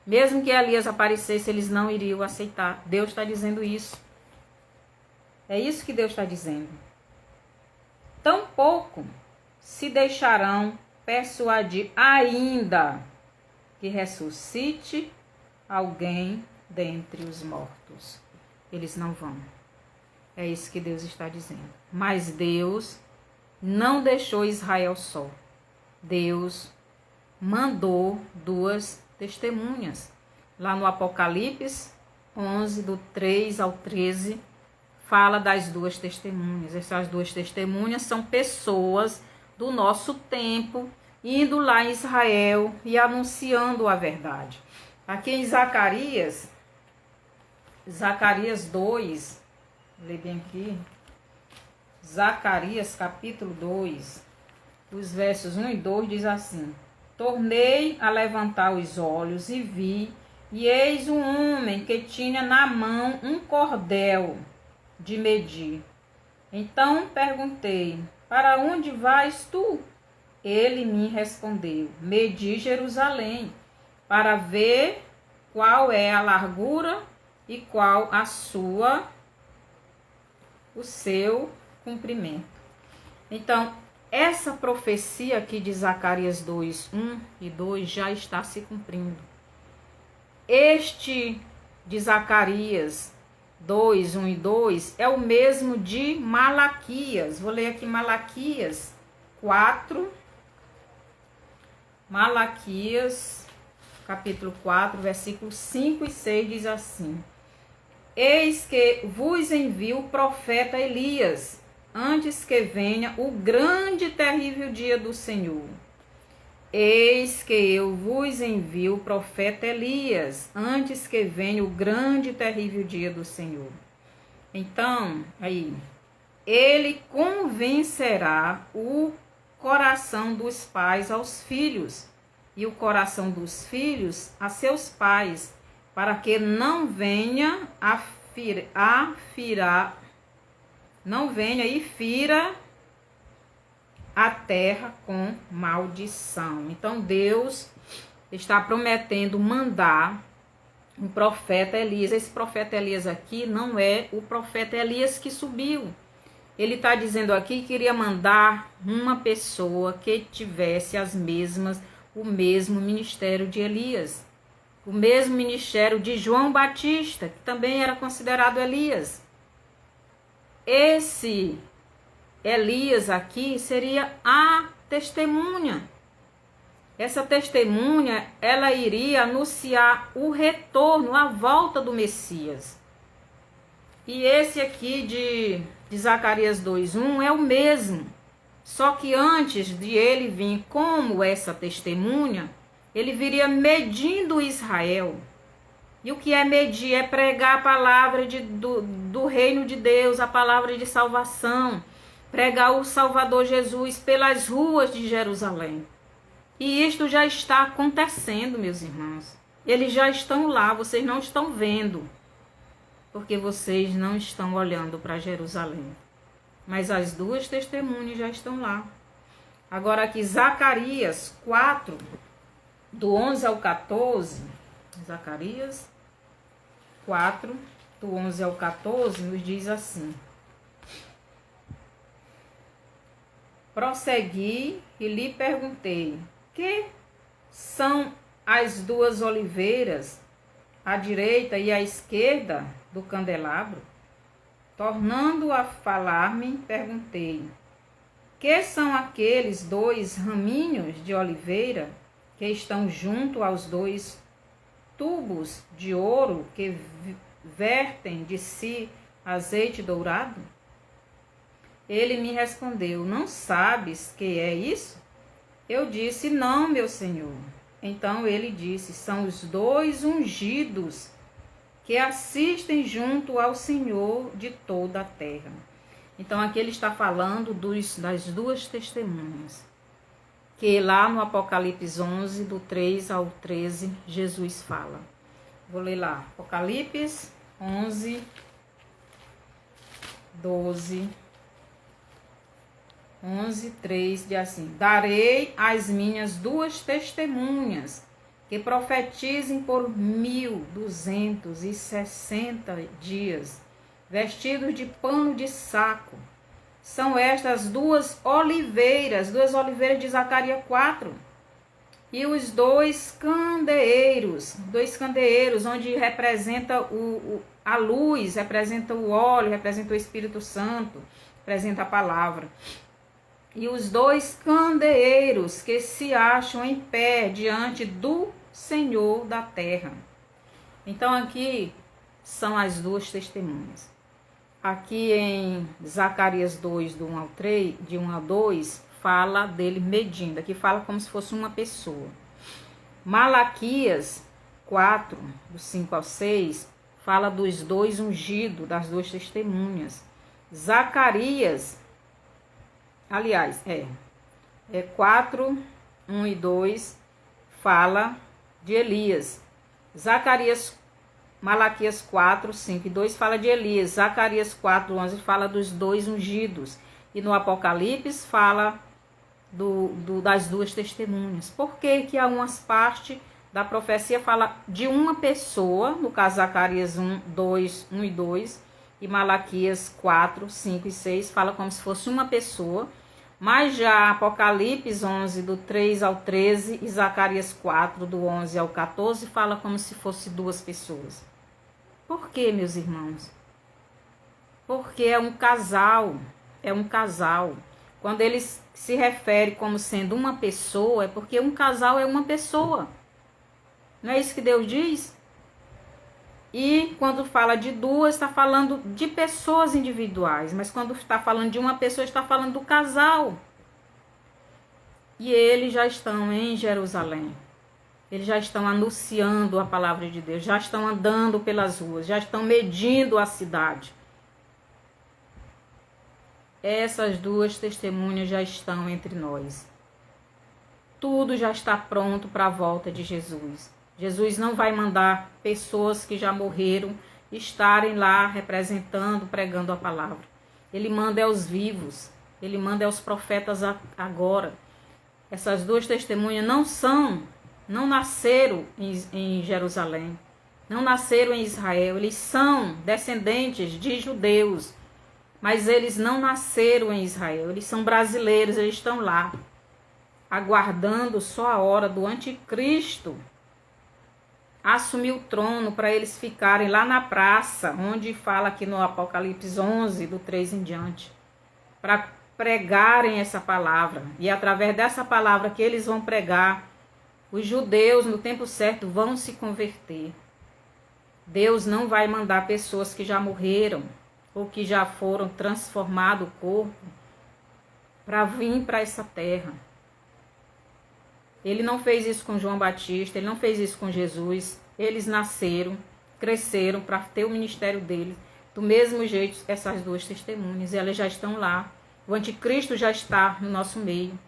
Speaker 1: Mesmo que Elias aparecesse, eles não iriam aceitar. Deus está dizendo isso. É isso que Deus está dizendo. Tampouco se deixarão persuadir, ainda que ressuscite alguém dentre os mortos. Eles não vão. É isso que Deus está dizendo. Mas Deus não deixou Israel só. Deus mandou duas testemunhas. Lá no Apocalipse 11, do 3 ao 13, fala das duas testemunhas. Essas duas testemunhas são pessoas do nosso tempo, indo lá em Israel e anunciando a verdade. Aqui em Zacarias 2, vou ler bem aqui, Zacarias capítulo 2, os versos 1 e 2 diz assim: tornei a levantar os olhos e vi, e eis um homem que tinha na mão um cordel de medir. Então perguntei: para onde vais tu? Ele me respondeu: medi Jerusalém, para ver qual é a largura e qual o seu comprimento. Então, essa profecia aqui de Zacarias 2, 1 e 2 já está se cumprindo. Este de Zacarias 2, 1 e 2 é o mesmo de Malaquias. Vou ler aqui Malaquias 4. Malaquias, capítulo 4, versículos 5 e 6 diz assim: eis que vos envio o profeta Elias, antes que venha o grande e terrível dia do Senhor. Eis que eu vos envio o profeta Elias, antes que venha o grande e terrível dia do Senhor. Então, aí, ele convencerá o coração dos pais aos filhos, e o coração dos filhos a seus pais, para que não venha e fira a terra com maldição. Então Deus está prometendo mandar um profeta Elias. Esse profeta Elias aqui não é o profeta Elias que subiu. Ele está dizendo aqui que queria mandar uma pessoa que tivesse o mesmo ministério de Elias, o mesmo ministério de João Batista, que também era considerado Elias. Esse Elias aqui seria a testemunha. Essa testemunha, ela iria anunciar o retorno, a volta do Messias. E esse aqui de Zacarias 2:1 é o mesmo. Só que antes de ele vir como essa testemunha, ele viria medindo Israel. E o que é medir? É pregar a palavra do reino de Deus, a palavra de salvação. Pregar o Salvador Jesus pelas ruas de Jerusalém. E isto já está acontecendo, meus irmãos. Eles já estão lá, vocês não estão vendo, porque vocês não estão olhando para Jerusalém. Mas as duas testemunhas já estão lá. Agora aqui, Zacarias 4, do 11 ao 14, Zacarias 4, do 11 ao 14, nos diz assim: prossegui e lhe perguntei: que são as duas oliveiras, à direita e à esquerda do candelabro? Tornando a falar-me, perguntei: que são aqueles dois raminhos de oliveira que estão junto aos dois tubos de ouro que vertem de si azeite dourado? Ele me respondeu: não sabes que é isso? Eu disse: não, meu senhor. Então ele disse: são os dois ungidos que assistem junto ao Senhor de toda a terra. Então aqui ele está falando das duas testemunhas, que lá no Apocalipse 11, do 3 ao 13, Jesus fala. Vou ler lá, Apocalipse 11, 12, 11, 3, diz assim: darei as minhas duas testemunhas, que profetizem por 1260 dias, vestidos de pano de saco. São estas duas oliveiras de Zacarias 4. E os dois candeeiros, onde representa a luz, representa o óleo, representa o Espírito Santo, representa a palavra. E os dois candeeiros que se acham em pé diante do Senhor da terra. Então aqui são as duas testemunhas. Aqui em Zacarias 2, do 1 ao 3, de 1 a 2, fala dele medindo. Aqui fala como se fosse uma pessoa. Malaquias 4, do 5 ao 6, fala dos dois ungidos, das duas testemunhas. Zacarias, aliás, 4, 1 e 2, fala de Elias. Malaquias 4, 5 e 2 fala de Elias. Zacarias 4, 11 fala dos dois ungidos. E no Apocalipse fala das duas testemunhas. Por que há umas partes da profecia fala de uma pessoa, no caso Zacarias 1 e 2, e Malaquias 4, 5 e 6 fala como se fosse uma pessoa, mas já Apocalipse 11, do 3 ao 13, e Zacarias 4, do 11 ao 14, fala como se fosse duas pessoas. Por que, meus irmãos? Porque é um casal. Quando eles se refere como sendo uma pessoa, é porque um casal é uma pessoa. Não é isso que Deus diz? E quando fala de duas, está falando de pessoas individuais. Mas quando está falando de uma pessoa, está falando do casal. E eles já estão em Jerusalém. Eles já estão anunciando a palavra de Deus. Já estão andando pelas ruas. Já estão medindo a cidade. Essas duas testemunhas já estão entre nós. Tudo já está pronto para a volta de Jesus. Jesus não vai mandar pessoas que já morreram estarem lá representando, pregando a palavra. Ele manda aos vivos. Ele manda aos profetas agora. Essas duas testemunhas não nasceram em Jerusalém. Não nasceram em Israel. Eles são descendentes de judeus. Mas eles não nasceram em Israel. Eles são brasileiros. Eles estão lá, aguardando só a hora do anticristo assumir o trono para eles ficarem lá na praça, onde fala aqui no Apocalipse 11, do 3 em diante, para pregarem essa palavra. E através dessa palavra que eles vão pregar, os judeus no tempo certo vão se converter. Deus não vai mandar pessoas que já morreram ou que já foram transformados o corpo para vir para essa terra. Ele não fez isso com João Batista, ele não fez isso com Jesus. Eles nasceram, cresceram para ter o ministério deles. Do mesmo jeito, essas duas testemunhas, elas já estão lá. O anticristo já está no nosso meio.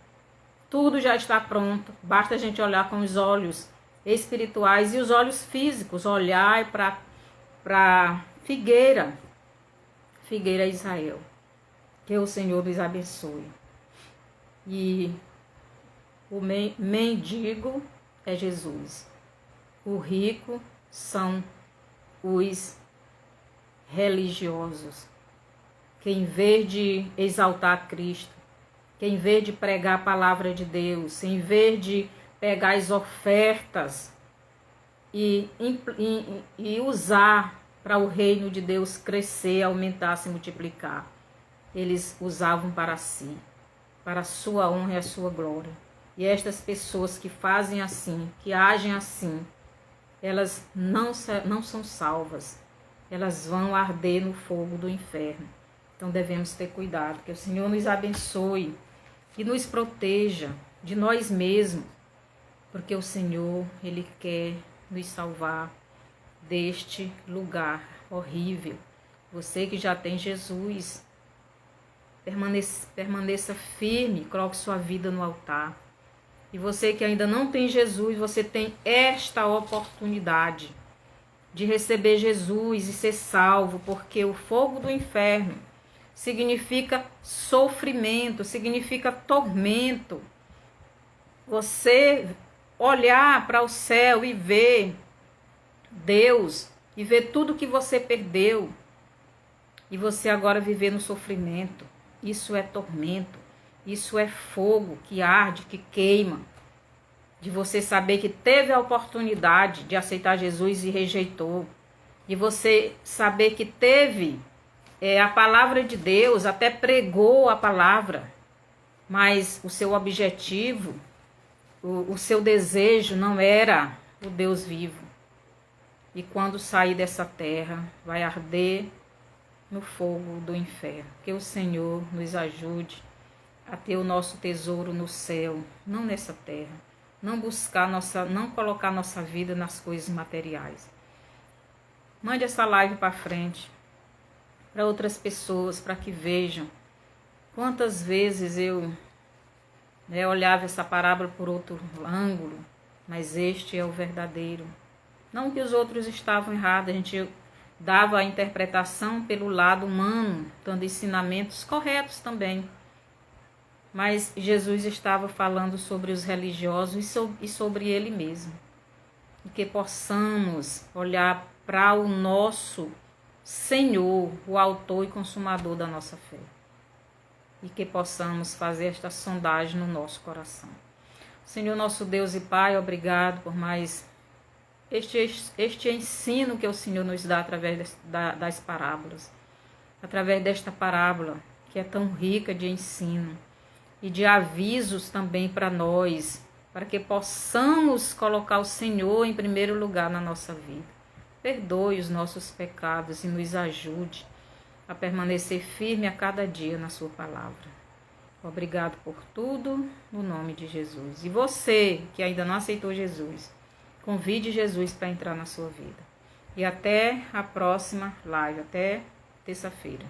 Speaker 1: Tudo já está pronto. Basta a gente olhar com os olhos espirituais e os olhos físicos. Olhar para Figueira Israel. Que o Senhor nos abençoe. E o mendigo é Jesus. O rico são os religiosos. Que em vez de exaltar Cristo, que em vez de pregar a palavra de Deus, em vez de pegar as ofertas e usar para o reino de Deus crescer, aumentar, se multiplicar, eles usavam para si, para a sua honra e a sua glória. E estas pessoas que fazem assim, que agem assim, elas não são salvas. Elas vão arder no fogo do inferno. Então devemos ter cuidado. Que o Senhor nos abençoe e nos proteja de nós mesmos. Porque o Senhor, Ele quer nos salvar deste lugar horrível. Você que já tem Jesus, permaneça firme, coloque sua vida no altar. E você que ainda não tem Jesus, você tem esta oportunidade de receber Jesus e ser salvo, porque o fogo do inferno significa sofrimento, significa tormento. Você olhar para o céu e ver Deus, e ver tudo que você perdeu, e você agora viver no sofrimento, isso é tormento. Isso é fogo que arde, que queima. De você saber que teve a oportunidade de aceitar Jesus e rejeitou. De você saber que teve a palavra de Deus, até pregou a palavra. Mas o seu objetivo, o seu desejo não era o Deus vivo. e quando sair dessa terra vai arder no fogo do inferno. Que o Senhor nos ajude a ter o nosso tesouro no céu, não nessa terra. Não colocar nossa vida nas coisas materiais. Mande essa live para frente, para outras pessoas, para que vejam quantas vezes eu olhava essa parábola por outro ângulo, mas este é o verdadeiro. Não que os outros estavam errados, a gente dava a interpretação pelo lado humano, dando ensinamentos corretos também. Mas Jesus estava falando sobre os religiosos e sobre ele mesmo. E que possamos olhar para o nosso Senhor, o autor e consumador da nossa fé. E que possamos fazer esta sondagem no nosso coração. Senhor nosso Deus e Pai, obrigado por mais este ensino que o Senhor nos dá através das parábolas. Através desta parábola que é tão rica de ensino e de avisos também para nós, para que possamos colocar o Senhor em primeiro lugar na nossa vida. Perdoe os nossos pecados e nos ajude a permanecer firme a cada dia na sua palavra. Obrigado por tudo, no nome de Jesus. E você que ainda não aceitou Jesus, convide Jesus para entrar na sua vida. E até a próxima live, até terça-feira.